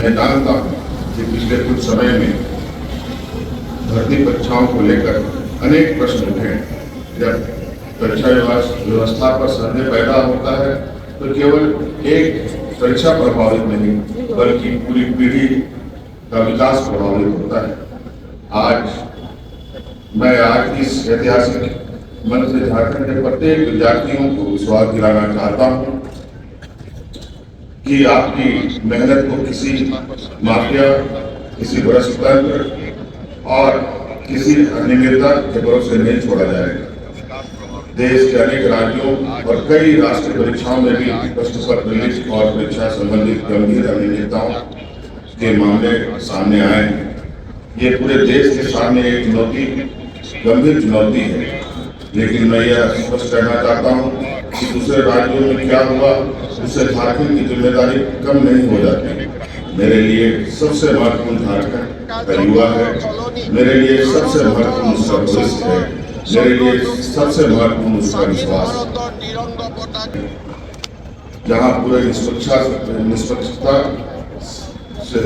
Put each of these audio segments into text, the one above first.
मैं जानता हूँ कि पिछले कुछ समय में भर्ती परीक्षाओं को लेकर अनेक प्रश्न उठे। जब परीक्षा व्यवस्था पर संदेह पैदा होता है तो केवल एक परीक्षा प्रभावित नहीं बल्कि पूरी पीढ़ी का विकास प्रभावित होता है। मैं आज इस ऐतिहासिक मंच से झारखंड के प्रत्येक विद्यार्थियों को विश्वास दिलाना चाहता हूँ कि आपकी मेहनत को किसी माफिया, किसी भ्रष्ट तंत्र और किसी अनियमितता के भरोसे नहीं छोड़ा जाएगा। देश के अनेक राज्यों और कई राष्ट्रीय परीक्षाओं में भी प्रश्न पत्र लीक और परीक्षा संबंधित गंभीर अनियमितताओं के मामले सामने आए हैं। ये पूरे देश के सामने एक गंभीर चुनौती है, लेकिन मैं यह स्पष्ट कहना चाहता हूँ कि दूसरे राज्यों में क्या हुआ उससे झारखंड की जिम्मेदारी कम नहीं हो जाती। मेरे लिए सबसे महत्वपूर्ण झारखंड का युवा है, मेरे लिए सबसे महत्वपूर्ण उसका भविष्य है, मेरे लिए सबसे महत्वपूर्ण उसका विश्वास। जहाँ पूरे निष्पक्षता से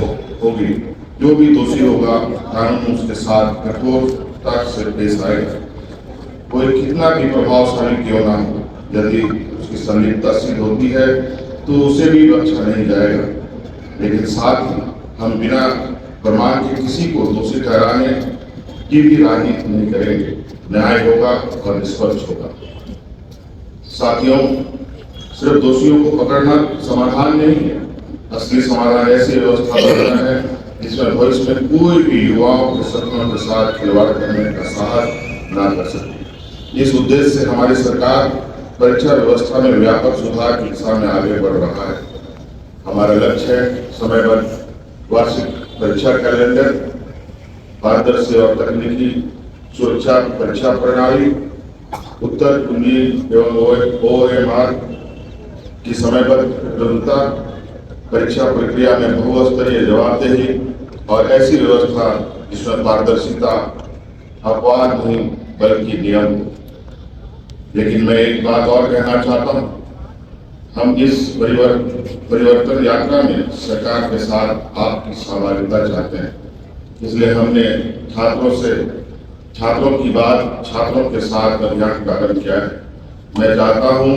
होगी, जो भी दोषी होगा कानून उसके साथ कठोरता से पेश आएगा। कोई कितना भी प्रभावशाली क्यों ना हो, यदि उसकी संलिप्तता सिद्ध होती है तो उसे भी बख्शा नहीं जाएगा। लेकिन साथ ही हम बिना प्रमाण के किसी को दोषी ठहराने की भी राजनीति नहीं करेंगे। न्याय होगा और निष्पक्ष होगा। साथियों, सिर्फ दोषियों को पकड़ना समाधान नहीं है। असली समाधान ऐसी व्यवस्था बनाना है जिसमें भविष्य में कोई भी युवाओं के सपनों के साथ खिलवाड़ करने का साहस ना कर सके। इस उद्देश्य से हमारी सरकार परीक्षा व्यवस्था में व्यापक सुधार की दिशा में आगे बढ़ रहा है। हमारा लक्ष्य है समयबद्ध वार्षिक परीक्षा कैलेंडर, पारदर्शी और तकनीकी सुरक्षा परीक्षा प्रणाली, उत्तर कुंजी एवं OMR की समयबद्ध उपलब्धता, परीक्षा प्रक्रिया में बहुस्तरीय जवाबदेही और ऐसी व्यवस्था जिसमें पारदर्शिता अपवाद नहीं बल्कि नियम। लेकिन मैं एक बात और कहना चाहता हूँ, हम इस परिवर्तन यात्रा में सरकार के साथ आपकी सहभागिता चाहते हैं। इसलिए हमने छात्रों की बात छात्रों के साथ अभियान का आरंभ किया है। मैं चाहता हूँ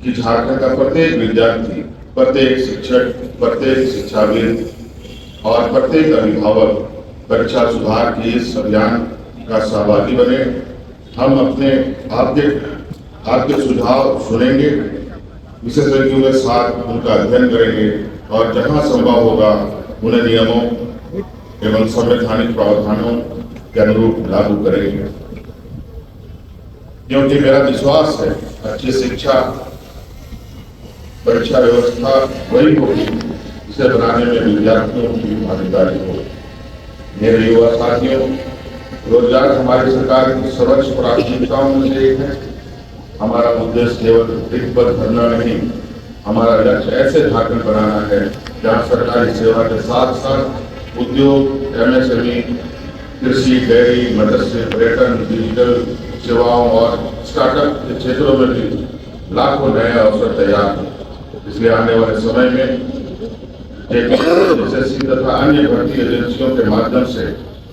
कि झारखंड का प्रत्येक विद्यार्थी, प्रत्येक शिक्षक, प्रत्येक शिक्षाविद और प्रत्येक अभिभावक परीक्षा सुधार के इस अभियान का सहभागी बने। हम आपके सुझाव सुनेंगे, विशेषज्ञों के साथ उनका अध्ययन करेंगे और जहां संभव होगा उन्हें नियमों एवं संवैधानिक प्रावधानों के अनुरूप लागू करेंगे। क्योंकि मेरा विश्वास है अच्छी शिक्षा परीक्षा व्यवस्था वही होगी जिसे बनाने में विद्यार्थियों की भागीदारी हो। मेरे युवा साथियों, रोजगार हमारी सरकार की सर्वोच्च प्राथमिकताओं में से एक है। हमारा उद्देश्य केवल रिक्त पद भरना नहीं, हमारा लक्ष्य ऐसे झारखंड बनाना है जहाँ सरकारी सेवा के साथ साथ उद्योग, MSME, कृषि, डेयरी, मत्स्य, पर्यटन, डिजिटल सेवाओं और स्टार्टअप के क्षेत्रों में भी लाखों नए अवसर तैयार हों। इसलिए आने वाले समय में JPSSC तथा अन्य भर्ती एजेंसियों के माध्यम से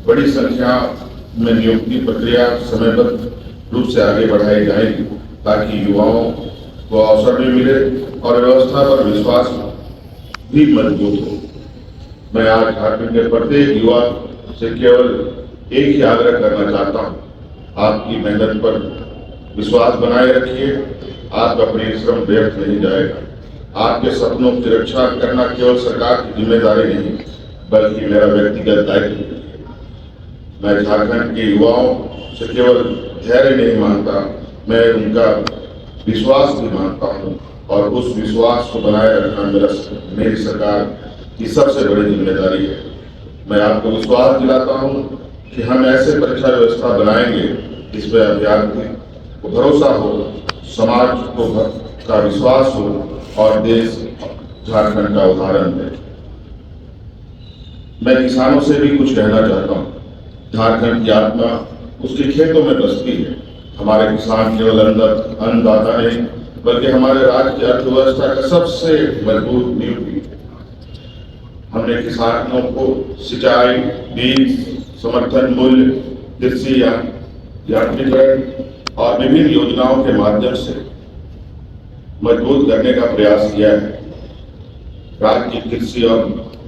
बड़ी संख्या में नियुक्ति प्रक्रिया समयबद्ध रूप से आगे बढ़ाई जाएगी ताकि युवाओं को अवसर भी मिले और व्यवस्था पर विश्वास भी मजबूत हो। मैं आज झारखंड के प्रत्येक युवा से केवल एक ही आग्रह करना चाहता हूँ, आपकी मेहनत पर विश्वास बनाए रखिए। आपका परिश्रम व्यर्थ नहीं जाएगा। आपके सपनों की रक्षा करना केवल सरकार की जिम्मेदारी नहीं बल्कि मेरा व्यक्तिगत दायित्व है। मैं झारखंड के युवाओं से केवल धैर्य नहीं मांगता, मैं उनका विश्वास भी मांगता हूँ और उस विश्वास को बनाए रखना मेरी सरकार की सबसे बड़ी जिम्मेदारी है। मैं आपको विश्वास दिलाता हूँ कि हम ऐसे परीक्षा व्यवस्था बनाएंगे जिसमें अभ्यर्थी को भरोसा हो, समाज को का विश्वास हो और देश झारखंड का उदाहरण है। मैं किसानों से भी कुछ कहना चाहता हूँ। झारखंड की आत्मा उसके खेतों में बसती है। हमारे किसान केवल अन्नदाता नहीं बल्कि हमारे राज्य की अर्थव्यवस्था का सबसे मजबूत नींव भी। हमने किसानों को सिंचाई, बीज, समर्थन मूल्य, कृषि यांत्रिकरण और विभिन्न योजनाओं के माध्यम से मजबूत करने का प्रयास किया है। राज्य की कृषि और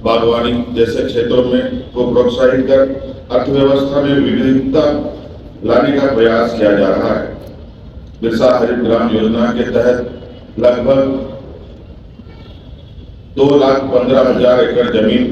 बागवानी जैसे क्षेत्रों में को प्रोत्साहित कर अर्थव्यवस्था में विविधता लाने का प्रयास किया जा रहा है। बिरसा हरित ग्राम योजना के तहत लगभग 2,15,000 एकड़ जमीन